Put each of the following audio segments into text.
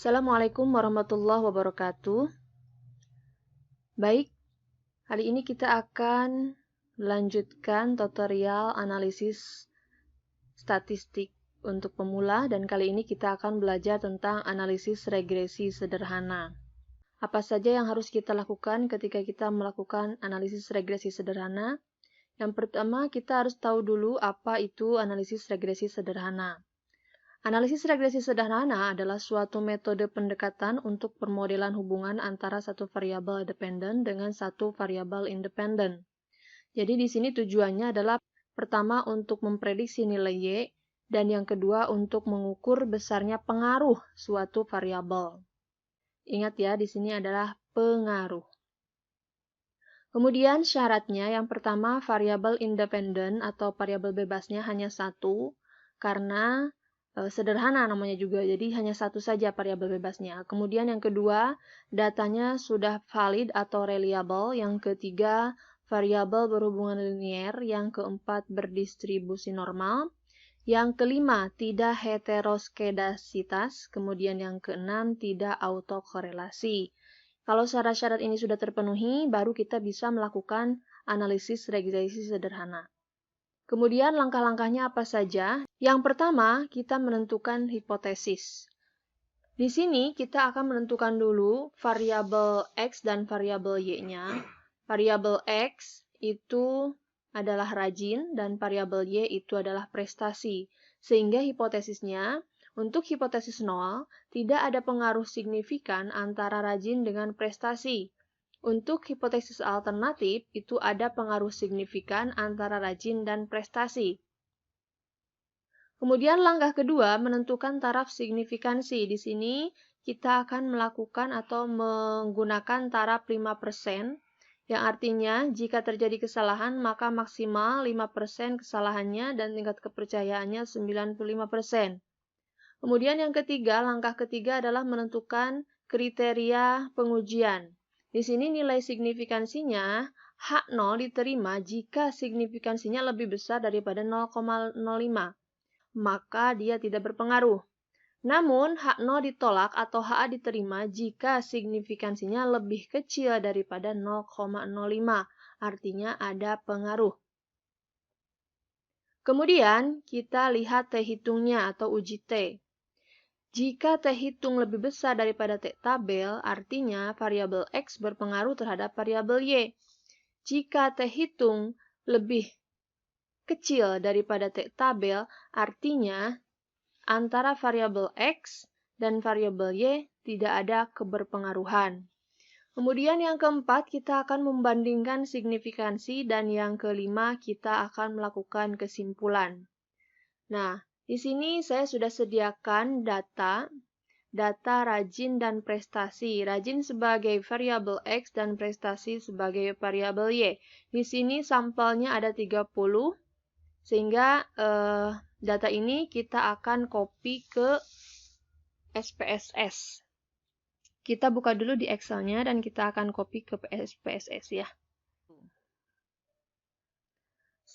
Assalamualaikum warahmatullahi wabarakatuh. Baik, hari ini kita akan melanjutkan tutorial analisis statistik untuk pemula dan kali ini kita akan belajar tentang analisis regresi sederhana. Apa saja yang harus kita lakukan ketika kita melakukan analisis regresi sederhana? Yang pertama, kita harus tahu dulu apa itu analisis regresi sederhana. Analisis regresi sederhana adalah suatu metode pendekatan untuk permodelan hubungan antara satu variabel dependen dengan satu variabel independen. Jadi di sini tujuannya adalah pertama untuk memprediksi nilai Y dan yang kedua untuk mengukur besarnya pengaruh suatu variabel. Ingat ya, di sini adalah pengaruh. Kemudian syaratnya yang pertama variabel independen atau variabel bebasnya hanya satu karena sederhana namanya juga, jadi hanya satu saja variabel bebasnya. Kemudian yang kedua, datanya sudah valid atau reliable. Yang ketiga, variabel berhubungan linier. Yang keempat, berdistribusi normal. Yang kelima, tidak heteroskedasitas. Kemudian yang keenam, tidak autokorelasi. Kalau syarat-syarat ini sudah terpenuhi, baru kita bisa melakukan analisis regresi sederhana. Kemudian langkah-langkahnya apa saja? Yang pertama, kita menentukan hipotesis. Di sini kita akan menentukan dulu variabel X dan variabel Y-nya. Variabel X itu adalah rajin dan variabel Y itu adalah prestasi. Sehingga hipotesisnya, untuk hipotesis 0, tidak ada pengaruh signifikan antara rajin dengan prestasi. Untuk hipotesis alternatif, itu ada pengaruh signifikan antara rajin dan prestasi. Kemudian langkah kedua, menentukan taraf signifikansi. Di sini kita akan melakukan atau menggunakan taraf 5%, yang artinya jika terjadi kesalahan, maka maksimal 5% kesalahannya dan tingkat kepercayaannya 95%. Kemudian yang ketiga, langkah ketiga adalah menentukan kriteria pengujian. Di sini nilai signifikansinya H0 diterima jika signifikansinya lebih besar daripada 0,05, maka dia tidak berpengaruh. Namun, H0 ditolak atau HA diterima jika signifikansinya lebih kecil daripada 0,05, artinya ada pengaruh. Kemudian, kita lihat T hitungnya atau uji T. Jika T hitung lebih besar daripada T tabel, artinya variabel X berpengaruh terhadap variabel Y. Jika T hitung lebih kecil daripada T tabel, artinya antara variabel X dan variabel Y tidak ada keberpengaruhan. Kemudian yang keempat, kita akan membandingkan signifikansi dan yang kelima, kita akan melakukan kesimpulan. Nah, di sini saya sudah sediakan data rajin dan prestasi. Rajin sebagai variabel X dan prestasi sebagai variabel Y. Di sini sampelnya ada 30, sehingga data ini kita akan copy ke SPSS. Kita buka dulu di Excel-nya dan kita akan copy ke SPSS ya.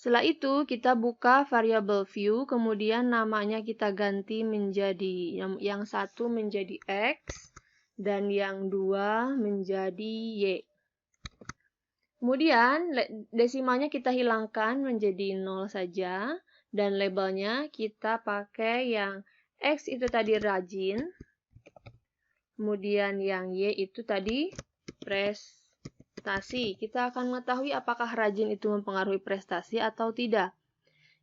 Setelah itu, kita buka variable view, kemudian namanya kita ganti menjadi, yang satu menjadi X, dan yang dua menjadi Y. Kemudian, desimalnya kita hilangkan menjadi 0 saja, dan labelnya kita pakai yang X itu tadi rajin, kemudian yang Y itu tadi prestasi. Kita akan mengetahui apakah rajin itu mempengaruhi prestasi atau tidak.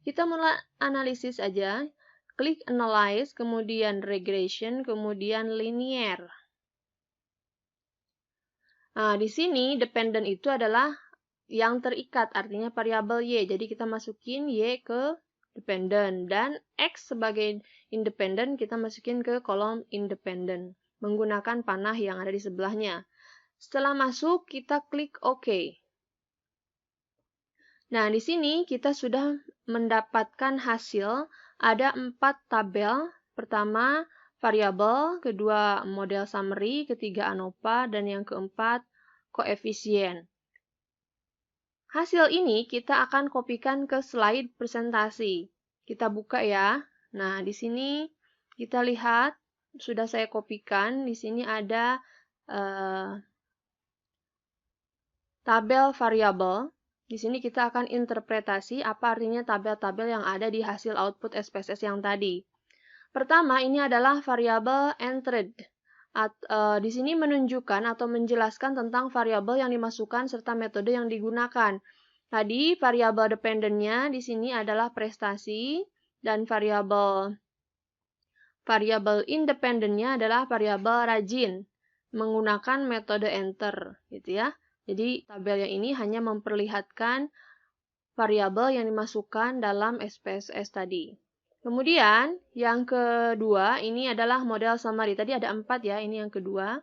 Kita mulai analisis aja. Klik Analyze, kemudian Regression, kemudian Linear. Nah, di sini dependent itu adalah yang terikat, artinya variabel Y. Jadi kita masukin Y ke dependent. Dan X sebagai independent kita masukin ke kolom independent. Menggunakan panah yang ada di sebelahnya. Setelah masuk, kita klik OK. Nah, di sini kita sudah mendapatkan hasil. Ada 4 tabel. Pertama, variabel. Kedua, model summary. Ketiga, ANOVA. Dan yang keempat, koefisien. Hasil ini kita akan kopikan ke slide presentasi. Kita buka ya. Nah, di sini kita lihat sudah saya kopikan. Di sini ada tabel variabel. Di sini kita akan interpretasi apa artinya tabel-tabel yang ada di hasil output SPSS yang tadi. Pertama, ini adalah variabel entered. Di sini menunjukkan atau menjelaskan tentang variabel yang dimasukkan serta metode yang digunakan. Tadi variabel dependentnya di sini adalah prestasi dan variabel independentnya adalah variabel rajin menggunakan metode enter, gitu ya. Jadi tabel yang ini hanya memperlihatkan variabel yang dimasukkan dalam SPSS tadi. Kemudian yang kedua ini adalah model summary. Tadi ada 4 ya, ini yang kedua.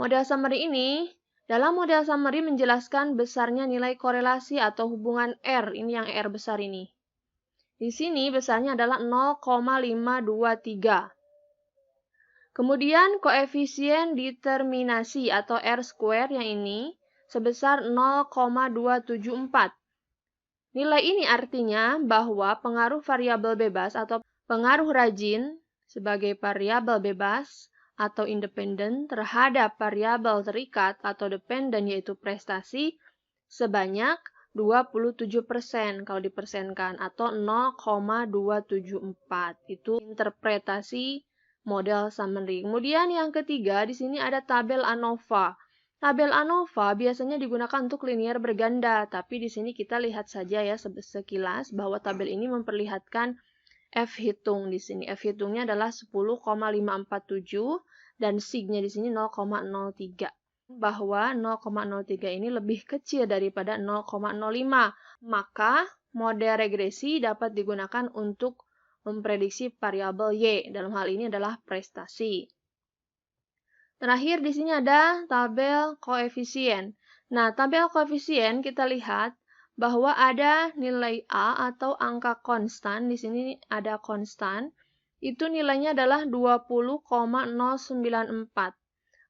Model summary ini, dalam model summary menjelaskan besarnya nilai korelasi atau hubungan R, ini yang R besar ini. Di sini besarnya adalah 0,523. Kemudian koefisien determinasi atau R square yang ini sebesar 0,274. Nilai ini artinya bahwa pengaruh variabel bebas atau pengaruh rajin sebagai variabel bebas atau independen terhadap variabel terikat atau dependen yaitu prestasi sebanyak 27% kalau dipersenkan atau 0,274. Itu interpretasi model summary. Kemudian yang ketiga di sini ada tabel ANOVA. Tabel ANOVA biasanya digunakan untuk linear berganda, tapi di sini kita lihat saja ya sekilas bahwa tabel ini memperlihatkan F hitung di sini. F hitungnya adalah 10,547 dan sig-nya di sini 0,03. Bahwa 0,03 ini lebih kecil daripada 0,05. Maka model regresi dapat digunakan untuk memprediksi variabel Y. Dalam hal ini adalah prestasi. Terakhir di sini ada tabel koefisien. Nah, tabel koefisien kita lihat bahwa ada nilai A atau angka konstan. Di sini ada konstan. Itu nilainya adalah 20,094.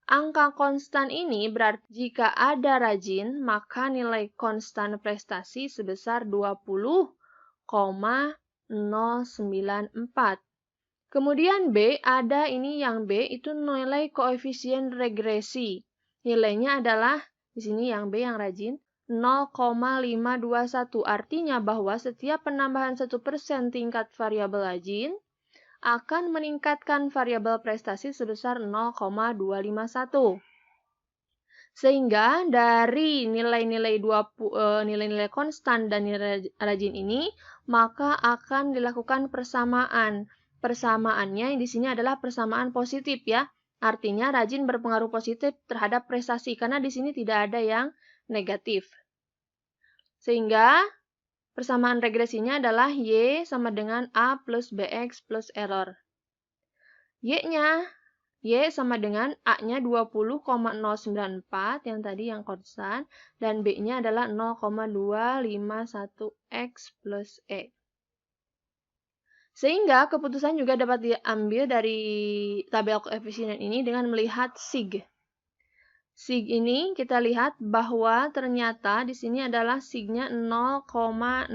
Angka konstan ini berarti jika ada rajin, maka nilai konstan prestasi sebesar 20,094. Kemudian B, ada ini yang B, itu nilai koefisien regresi. Nilainya adalah, di sini yang B yang rajin, 0,521. Artinya bahwa setiap penambahan 1% tingkat variabel rajin akan meningkatkan variabel prestasi sebesar 0,251. Sehingga dari nilai-nilai nilai-nilai konstan dan nilai rajin ini, maka akan dilakukan persamaan. Persamaannya di sini adalah persamaan positif ya. Artinya rajin berpengaruh positif terhadap prestasi karena di sini tidak ada yang negatif. Sehingga persamaan regresinya adalah Y sama dengan A plus BX plus error. Y-nya, Y sama dengan A-nya 20,094 yang tadi yang konstan, dan B-nya adalah 0,251X plus E. Sehingga keputusan juga dapat diambil dari tabel koefisien ini dengan melihat sig. Sig ini kita lihat bahwa ternyata di sini adalah sig-nya 0,003.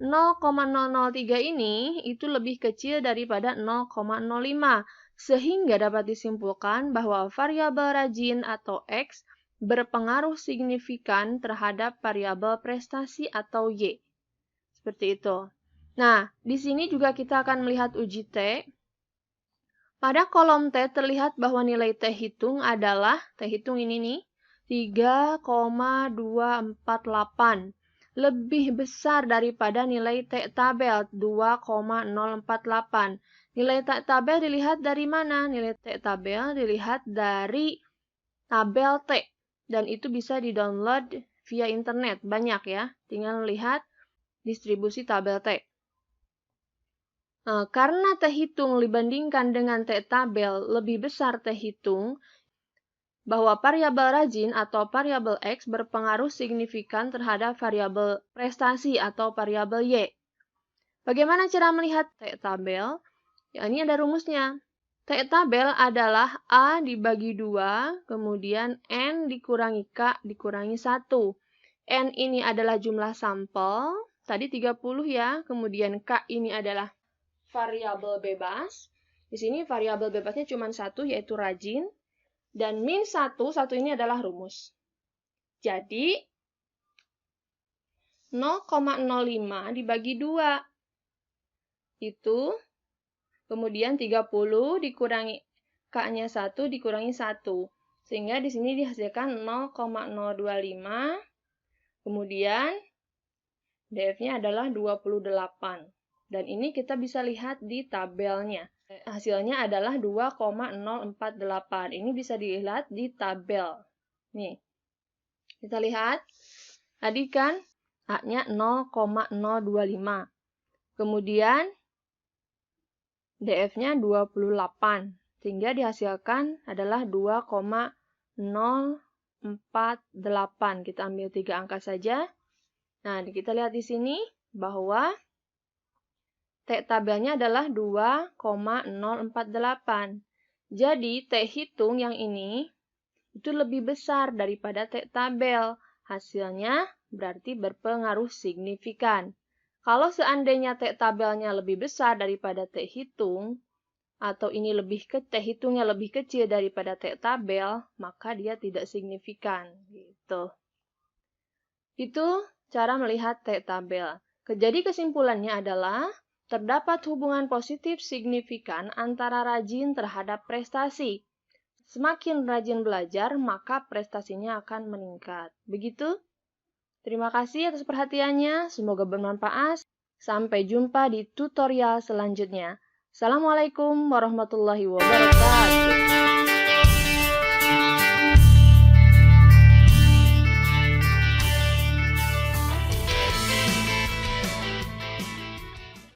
0,003 ini itu lebih kecil daripada 0,05, sehingga dapat disimpulkan bahwa variabel rajin atau X berpengaruh signifikan terhadap variabel prestasi atau Y. Seperti itu. Nah, di sini juga kita akan melihat uji T. Pada kolom T terlihat bahwa nilai T hitung adalah, T hitung ini nih, 3,248. Lebih besar daripada nilai T tabel, 2,048. Nilai T tabel dilihat dari mana? Nilai T tabel dilihat dari tabel T. Dan itu bisa di-download via internet. Banyak ya. Tinggal lihat distribusi tabel T. Karena T hitung dibandingkan dengan T tabel lebih besar T hitung, bahwa variabel rajin atau variabel X berpengaruh signifikan terhadap variabel prestasi atau variabel Y. Bagaimana cara melihat T tabel? Ya, ini ada rumusnya. T tabel adalah A dibagi 2, kemudian N dikurangi K dikurangi 1. N ini adalah jumlah sampel, tadi 30 ya, kemudian K ini adalah variabel bebas, Di sini variabel bebasnya cuma satu, yaitu rajin. Dan min 1, satu ini adalah rumus. Jadi, 0,05 dibagi 2. Itu, kemudian 30 dikurangi K-nya 1 dikurangi 1. Sehingga di sini dihasilkan 0,025. Kemudian, DF-nya adalah 28. Dan ini kita bisa lihat di tabelnya. Hasilnya adalah 2,048. Ini bisa dilihat di tabel. Nih, kita lihat. Tadi kan A-nya 0,025. Kemudian DF-nya 28. Sehingga dihasilkan adalah 2,048. Kita ambil 3 angka saja. Nah, kita lihat di sini bahwa T tabelnya adalah 2,048. Jadi, T hitung yang ini itu lebih besar daripada T tabel. Hasilnya berarti berpengaruh signifikan. Kalau seandainya T tabelnya lebih besar daripada T hitung, atau ini T hitungnya lebih kecil daripada T tabel, maka dia tidak signifikan. Gitu. Itu cara melihat T tabel. Jadi kesimpulannya adalah terdapat hubungan positif signifikan antara rajin terhadap prestasi. Semakin rajin belajar, maka prestasinya akan meningkat. Begitu? Terima kasih atas perhatiannya. Semoga bermanfaat. Sampai jumpa di tutorial selanjutnya. Assalamualaikum warahmatullahi wabarakatuh.